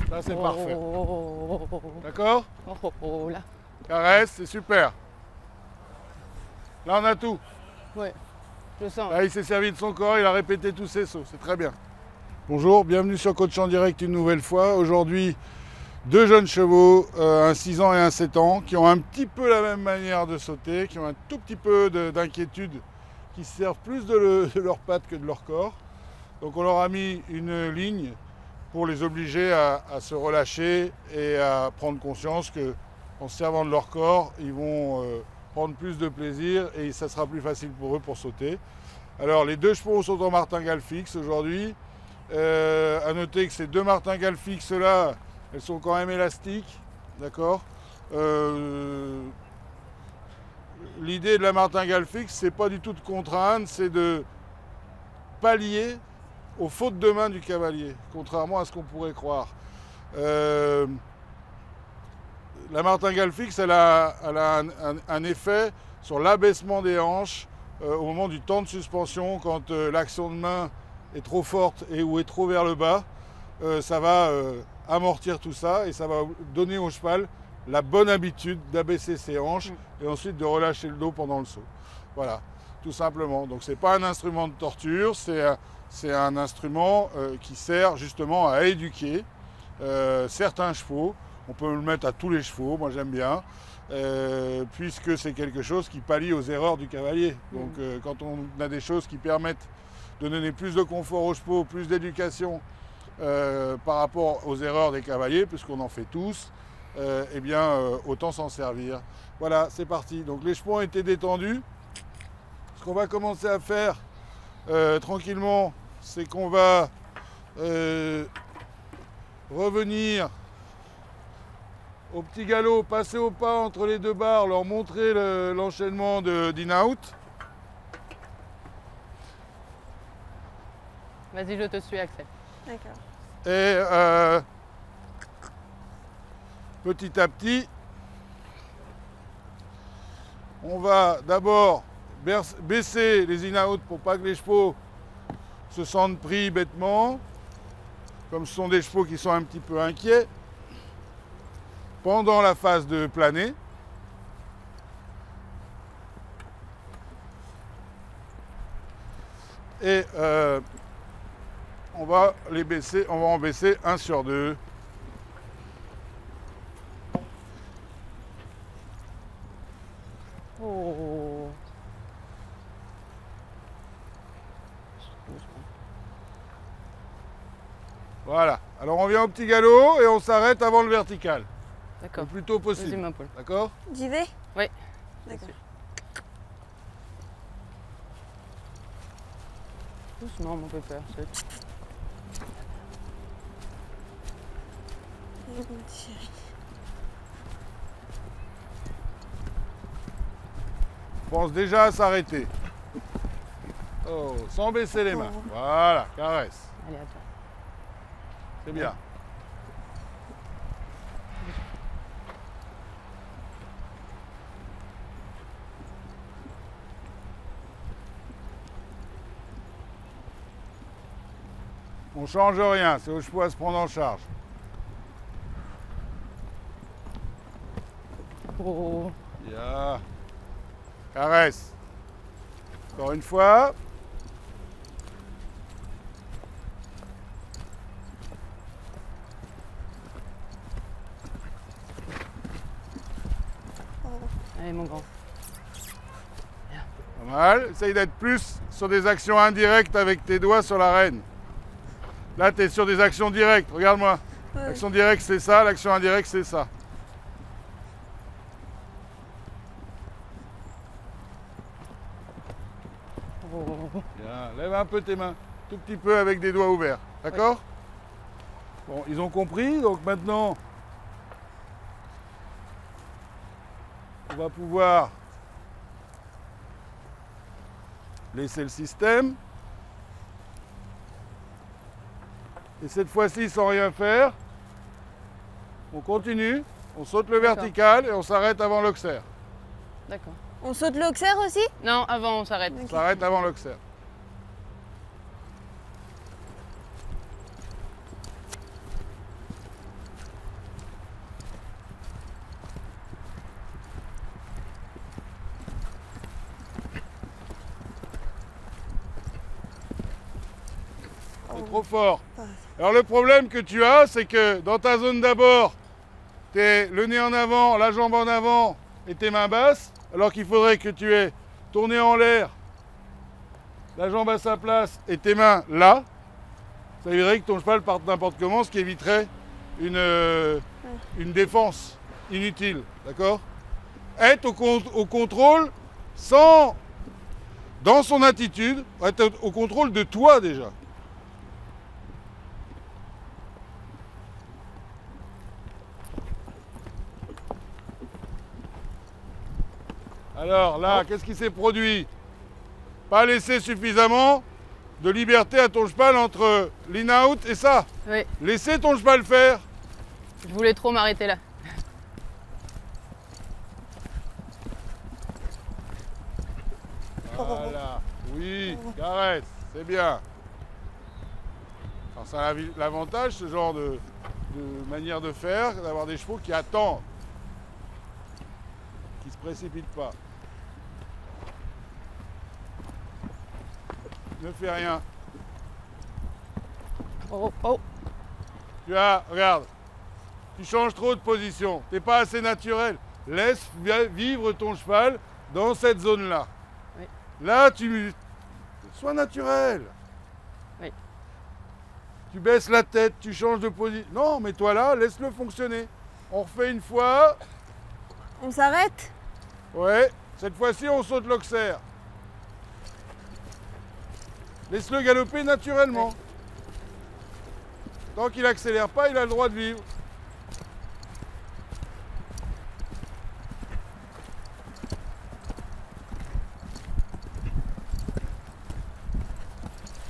Là, c'est parfait. D'accord? Là. Caresse, c'est super. Là, on a tout. Ouais, je sens. Là, il s'est servi de son corps, il a répété tous ses sauts. C'est très bien. Bonjour, bienvenue sur Coach en direct une nouvelle fois. Aujourd'hui, deux jeunes chevaux, un 6 ans et un 7 ans, qui ont un petit peu la même manière de sauter, qui ont un tout petit peu d'inquiétude, qui se servent plus de leurs pattes que de leur corps. Donc on leur a mis une ligne pour les obliger à se relâcher et à prendre conscience qu'en se servant de leur corps, ils vont prendre plus de plaisir et ça sera plus facile pour eux pour sauter. Alors les deux chevaux sont en martingale fixe aujourd'hui. À noter que ces deux martingales fixes là, elles sont quand même élastiques, d'accord. L'idée de la martingale fixe, c'est pas du tout de contraindre, c'est de pallier aux fautes de main du cavalier, contrairement à ce qu'on pourrait croire. La martingale fixe, elle a un effet sur l'abaissement des hanches au moment du temps de suspension, quand l'action de main est trop forte ou est trop vers le bas. Ça va amortir tout ça et ça va donner au cheval la bonne habitude d'abaisser ses hanches et ensuite de relâcher le dos pendant le saut. Voilà, tout simplement. Donc c'est pas un instrument de torture, c'est un instrument qui sert justement à éduquer certains chevaux. On peut le mettre à tous les chevaux, moi j'aime bien, puisque c'est quelque chose qui pallie aux erreurs du cavalier. Donc quand on a des choses qui permettent de donner plus de confort aux chevaux, plus d'éducation par rapport aux erreurs des cavaliers, puisqu'on en fait tous, eh bien autant s'en servir. Voilà, c'est parti. Donc les chevaux ont été détendus. Ce qu'on va commencer à faire tranquillement, c'est qu'on va revenir au petit galop, passer au pas entre les deux barres, leur montrer l'enchaînement d'in-out. Vas-y, je te suis, Axel. D'accord. Et petit à petit, on va d'abord baisser les in-out pour pas que les chevaux se sentent pris bêtement, comme ce sont des chevaux qui sont un petit peu inquiets, pendant la phase de planer. Et on va les baisser, on va en baisser 1 sur 2. Oh. Voilà. Alors on vient au petit galop et on s'arrête avant le vertical. D'accord. Le plus tôt Vas-y, possible. ma poule. D'accord? J'y vais? Oui. D'accord. Doucement, mon pépère. Saute. Allez, mon petit chéri. Pense déjà à s'arrêter. Oh, sans baisser les mains. Voilà, caresse. Allez, à toi. C'est bien. On change rien, c'est aux chevaux à se prendre en charge. Oh. Bien. Caresse. Encore une fois. Allez, mon grand. Pas mal. Essaye d'être plus sur des actions indirectes avec tes doigts sur la rêne. Là, tu es sur des actions directes. Regarde-moi. Ouais. L'action directe, c'est ça. L'action indirecte, c'est ça. Oh. Bien. Lève un peu tes mains. Tout petit peu avec des doigts ouverts. D'accord? Bon, ils ont compris. Donc maintenant, on va pouvoir laisser le système. Et cette fois-ci, sans rien faire, on continue, on saute le vertical et on s'arrête avant l'auxerre. D'accord. On saute l'auxerre aussi? Non, avant, on s'arrête. On s'arrête avant l'auxerre. trop fort. Alors le problème que tu as, c'est que dans ta zone d'abord, tu es le nez en avant, la jambe en avant et tes mains basses, alors qu'il faudrait que tu aies ton nez en l'air, la jambe à sa place et tes mains là. Ça éviterait que ton cheval parte n'importe comment, ce qui éviterait une défense inutile. D'accord? Être au contrôle sans... Dans son attitude, être au contrôle de toi déjà. Alors là, qu'est-ce qui s'est produit? Pas laisser suffisamment de liberté à ton cheval entre l'in-out et ça. Oui, Laissez ton cheval faire. je voulais trop m'arrêter là. Voilà. Oui, caresse, c'est bien. Alors ça a l'avantage, ce genre de manière de faire, d'avoir des chevaux qui attendent, qui ne se précipitent pas. Ne fais rien. Oh, oh. Tu as, regarde, tu changes trop de position. Tu n'es pas assez naturel. Laisse vivre ton cheval dans cette zone-là. Oui. Là, sois naturel. Oui. Tu baisses la tête, tu changes de position. Non, mets-toi là, laisse-le fonctionner. On refait une fois. On s'arrête? Ouais, cette fois-ci, on saute l'oxaire. Laisse-le galoper naturellement. Ouais. Tant qu'il n'accélère pas, il a le droit de vivre.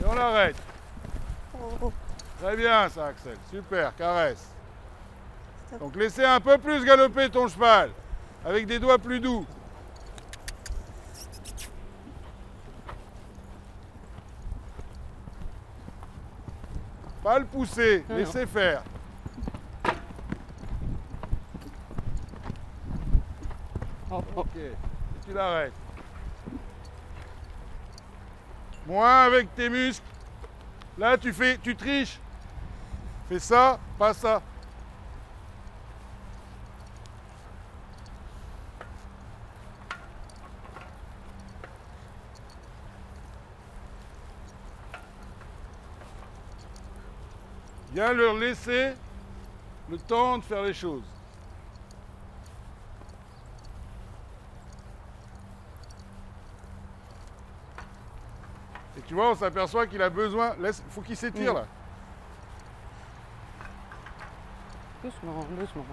Et on l'arrête. Oh. Très bien ça, Axel. Super, caresse. Donc laissez un peu plus galoper ton cheval, avec des doigts plus doux. Pas le pousser, Non, laissez faire. Oh, oh. Ok, et tu l'arrêtes. Moins avec tes muscles. Là, tu triches. Fais ça, pas ça. Bien leur laisser le temps de faire les choses. Et tu vois, on s'aperçoit qu'il a besoin... Il faut qu'il s'étire là. Doucement, doucement.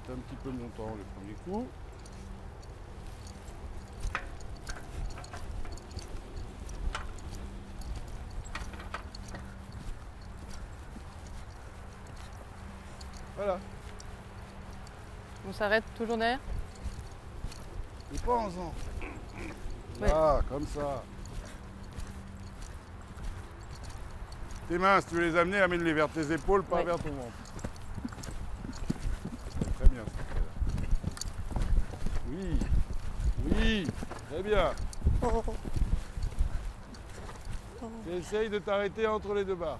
C'est un petit peu montant le premier coup. Voilà. On s'arrête toujours derrière? Et pas en faisant. Ouais. Là, comme ça. Tes mains, si tu veux les amener, amène-les vers tes épaules, pas Ouais. vers ton ventre. Très bien, ça. Oui, oui, très bien. Oh. Et essaye de t'arrêter entre les deux barres.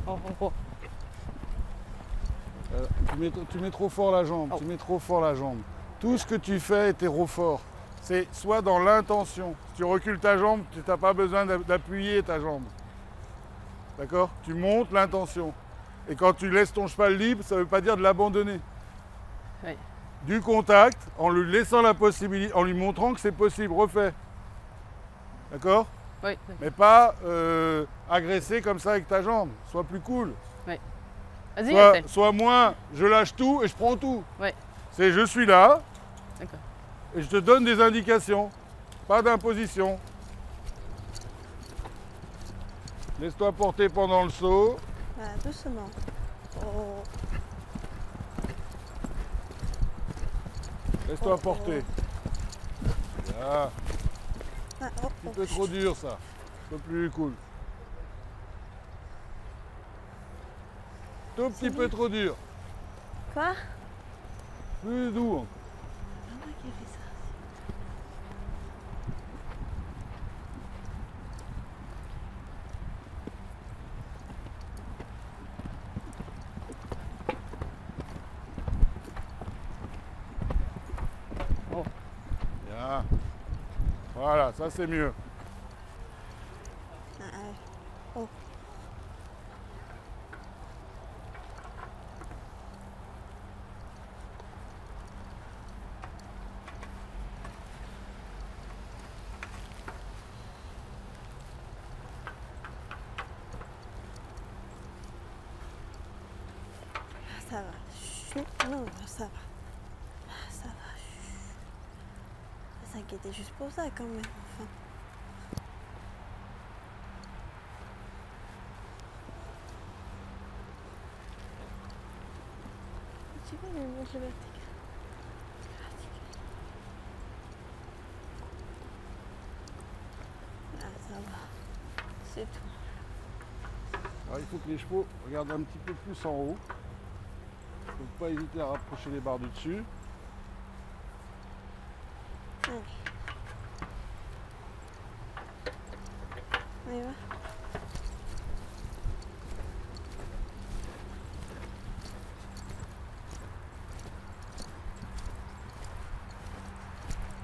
Oh, oh, oh. Tu mets trop fort la jambe, Oh. tu mets trop fort la jambe. Tout ce que tu fais est trop fort. C'est soit dans l'intention. Si tu recules ta jambe, tu n'as pas besoin d'appuyer ta jambe. D'accord? Tu montes l'intention. Et quand tu laisses ton cheval libre, ça ne veut pas dire de l'abandonner. Oui. Du contact, en lui laissant la possibilité, en lui montrant que c'est possible, refais. D'accord? Oui. Mais pas agresser comme ça avec ta jambe. Sois plus cool. Vas-y, Axel. Soit moins, je lâche tout et je prends tout. Ouais. C'est je suis là D'accord. et je te donne des indications, pas d'imposition. Laisse-toi porter pendant le saut. Voilà, doucement. Oh. Laisse-toi Oh, porter. Là, Ah, un oh, petit peu trop dur ça. Un peu plus cool. Tout petit peu trop dur. Quoi? Plus doux encore. C'est pas moi qui ai fait ça. Bien. Voilà, ça c'est mieux. Ah, oh. Ça va. Chut. Non, ça va. Ça va. Chut. On s'inquiétait juste pour ça quand même. Enfin. Tu vois, il monte le vertical. Ah, ça va. C'est tout. Alors, il faut que les chevaux regardent un petit peu plus en haut. Il ne faut pas hésiter à rapprocher les barres du dessus. Allez. On y va.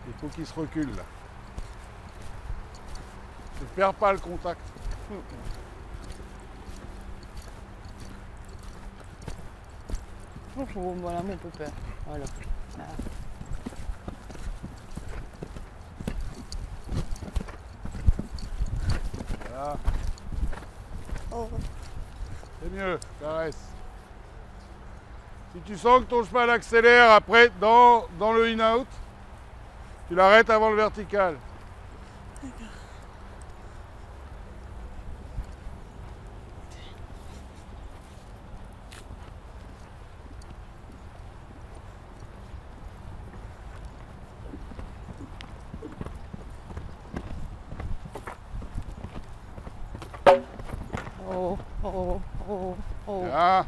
Il faut qu'il se recule là. Ne perds pas le contact. Bonjour, voilà mon pépère. Voilà. Ah. Voilà. Oh. C'est mieux, caresse. Si tu sens que ton cheval accélère après dans le in-out, tu l'arrêtes avant le vertical. Oh, oh, oh, oh. Bien.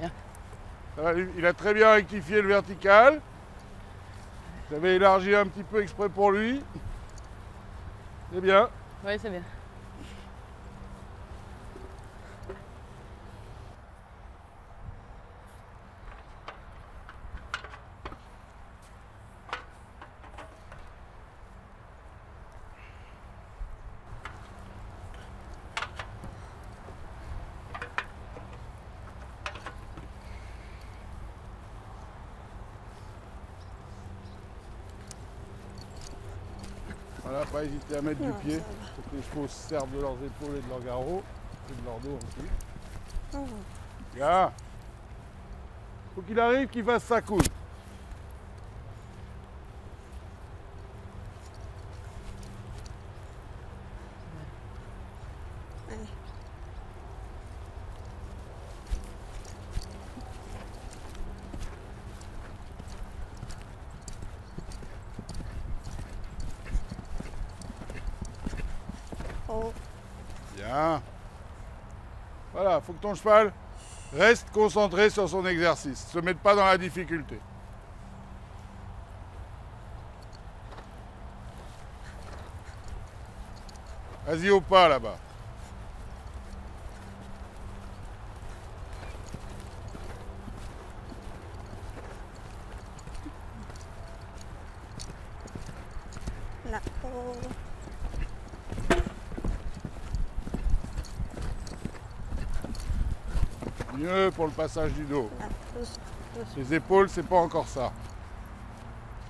Bien. Ça va, il a très bien rectifié le vertical. J'avais élargi un petit peu exprès pour lui. C'est bien. Oui, c'est bien. Voilà, pas hésiter à mettre du Non, pied. ça va. Pour que les chevaux se servent de leurs épaules et de leurs garrots. Et de leur dos aussi. Oh. Bien. Faut qu'il arrive qu'il fasse sa coule. Allez. Oh. Bien. Voilà, faut que ton cheval reste concentré sur son exercice. Se mette pas dans la difficulté. Vas-y au pas là-bas. Là. Oh. Mieux pour le passage du dos. Là. Douce. Douce. Les épaules, c'est pas encore ça.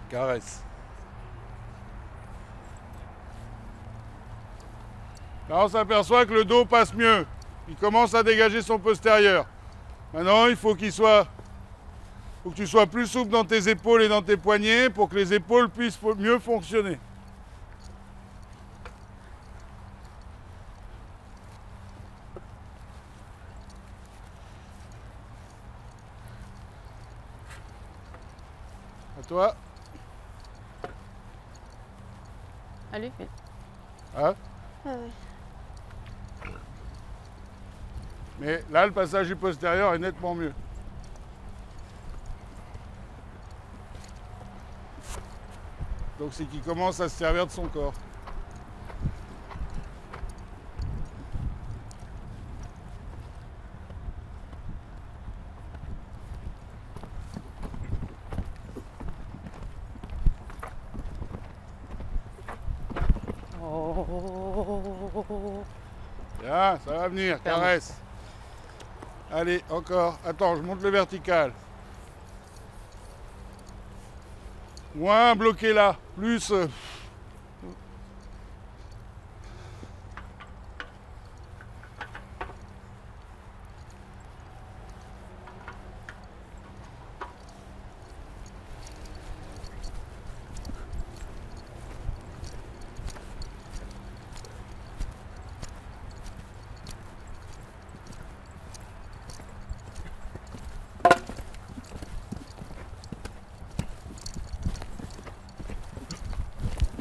Caresse. Là, on s'aperçoit que le dos passe mieux. Il commence à dégager son postérieur. Maintenant, il faut faut que tu sois plus souple dans tes épaules et dans tes poignets pour que les épaules puissent mieux fonctionner. À toi. Allez, vite. Hein? Ah ouais. Mais là, le passage du postérieur est nettement mieux. Donc c'est qu'il commence à se servir de son corps. Oh. Bien, ça va venir, Ferme. caresse. Allez, encore. Attends, je monte le vertical. Moins bloqué là, plus...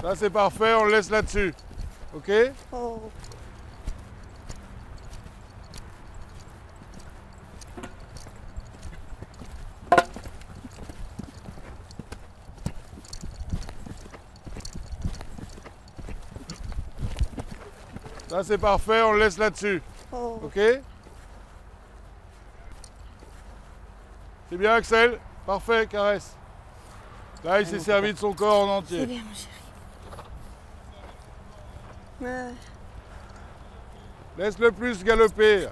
Ça c'est parfait, on le laisse là-dessus. Ok? Oh. Ça c'est parfait, on le laisse là-dessus. Oh. Ok? C'est bien Axel? Parfait, caresse. Là il s'est servi de son corps en C'est entier. bien, mon chéri. Ouais. Laisse-le plus galoper.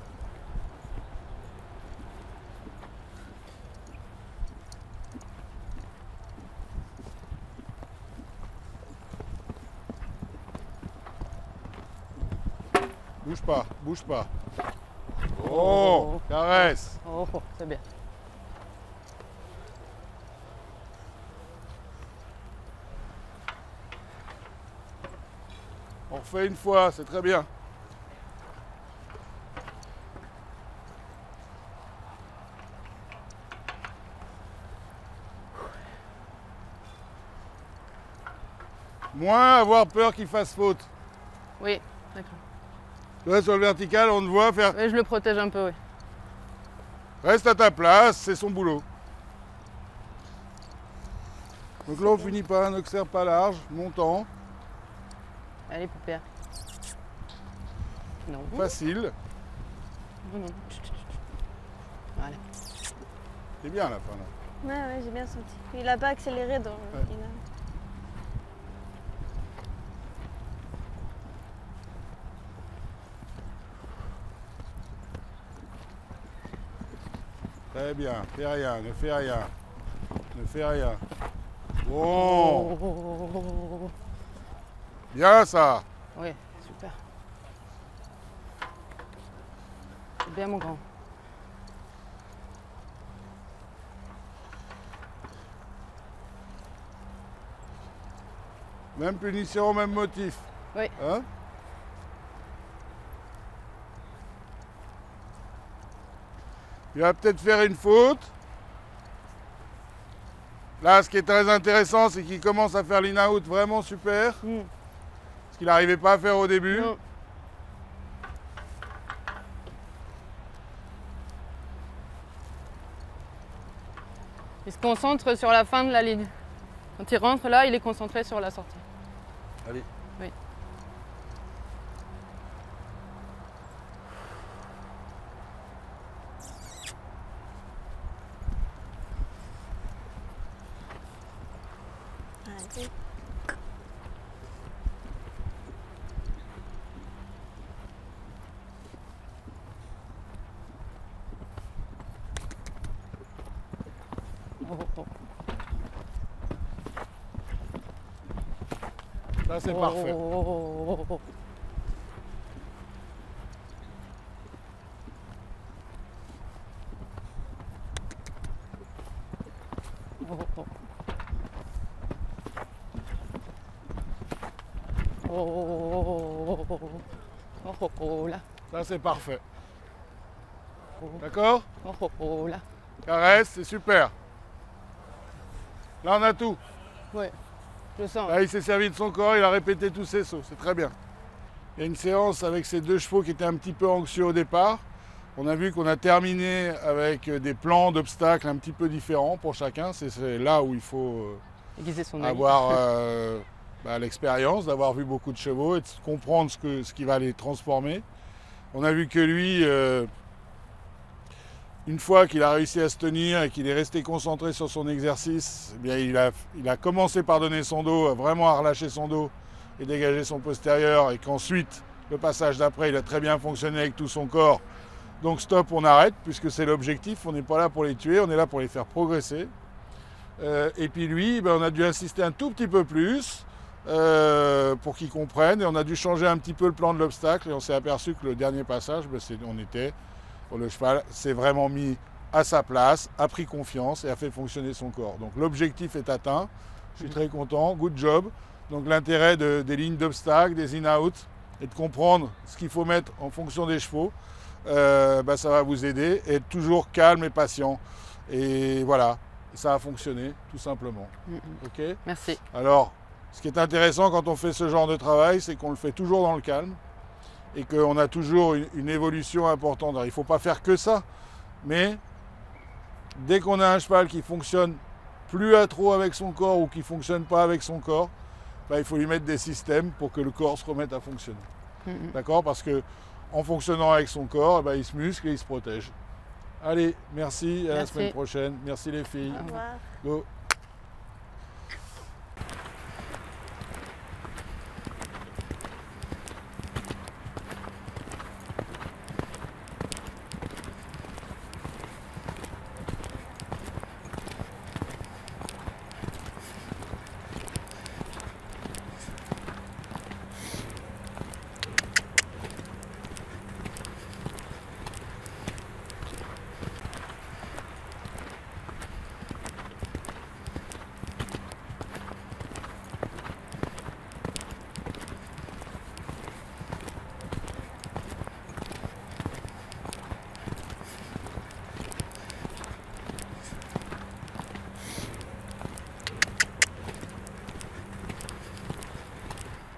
Bouge pas, bouge pas. Oh, caresse. Oh, c'est bien. On refait une fois, c'est très bien. Moins avoir peur qu'il fasse faute. Oui, d'accord. Là, sur le vertical, on te voit faire... Oui, je le protège un peu, oui. Reste à ta place, c'est son boulot. Donc là, on finit par un auxerre pas large, montant, Allez, poupère. Non. facile. Non, non. Voilà. C'est bien la fin là. Ouais, ouais, j'ai bien senti. Il a pas accéléré dans. Ouais. Très bien, fais rien, ne fais rien. Ne fais rien. Bon, Oh. bien ça. Oui, super. C'est bien, mon grand. Même punition, même motif. Oui. Hein? Il va peut-être faire une faute. Là, ce qui est très intéressant, c'est qu'il commence à faire l'in-out vraiment super. Mm. Ce qu'il n'arrivait pas à faire au début. Non. Il se concentre sur la fin de la ligne. Quand il rentre là, il est concentré sur la sortie. Allez. Oui. Allez. Oh, oh. Ça, c'est parfait. Oh. oh, oh, oh, oh, oh, là. Ça, c'est parfait. D'accord? Oh, oh, oh, là. Caresse, c'est super. Là, on a tout. Ouais, je sens. Là, il s'est servi de son corps, il a répété tous ses sauts. C'est très bien. Il y a une séance avec ces deux chevaux qui étaient un petit peu anxieux au départ. On a vu qu'on a terminé avec des plans d'obstacles un petit peu différents pour chacun. C'est là où il faut Aiguiser son œil. avoir l'expérience, d'avoir vu beaucoup de chevaux et de comprendre ce qui va les transformer. On a vu que lui, une fois qu'il a réussi à se tenir et qu'il est resté concentré sur son exercice, eh bien, il a commencé par donner son dos, vraiment à relâcher son dos et dégager son postérieur, et qu'ensuite, le passage d'après, il a très bien fonctionné avec tout son corps. Donc stop, on arrête, puisque c'est l'objectif, on n'est pas là pour les tuer, on est là pour les faire progresser. Et puis lui, on a dû insister un tout petit peu plus pour qu'il comprenne, et on a dû changer un petit peu le plan de l'obstacle, et on s'est aperçu que le dernier passage, le cheval s'est vraiment mis à sa place, a pris confiance et a fait fonctionner son corps. Donc l'objectif est atteint, je suis très content, good job. Donc l'intérêt des lignes d'obstacle, des in-out, et de comprendre ce qu'il faut mettre en fonction des chevaux, ça va vous aider, et être toujours calme et patient. Et voilà, ça a fonctionné, tout simplement. Ok ? Merci. Alors, ce qui est intéressant quand on fait ce genre de travail, c'est qu'on le fait toujours dans le calme, et qu'on a toujours une évolution importante. Alors, il ne faut pas faire que ça, mais dès qu'on a un cheval qui fonctionne plus à trop avec son corps ou qui ne fonctionne pas avec son corps, il faut lui mettre des systèmes pour que le corps se remette à fonctionner. D'accord ? Parce qu'en fonctionnant avec son corps, il se muscle et il se protège. Allez, merci, à la semaine prochaine. Merci les filles. Au revoir. Go.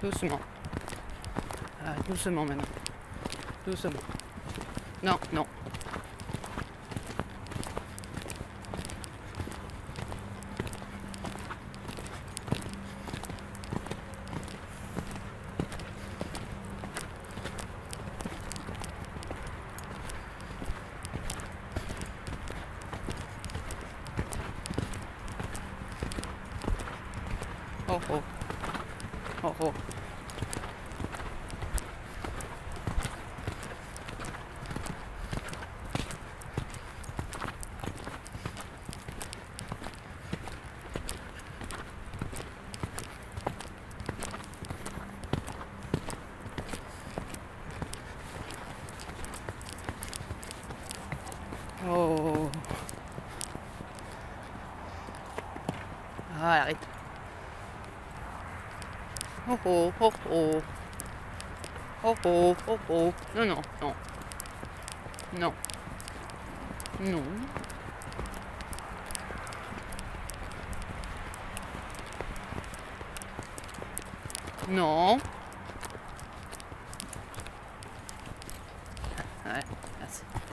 Doucement. Ah, doucement maintenant. Doucement. Non, non. Oh oh. Oh oh. Oh. Ah, arrête. Oh oh, oh oh. Oh oh, oh oh. Non, non, non. Non. Non. Non.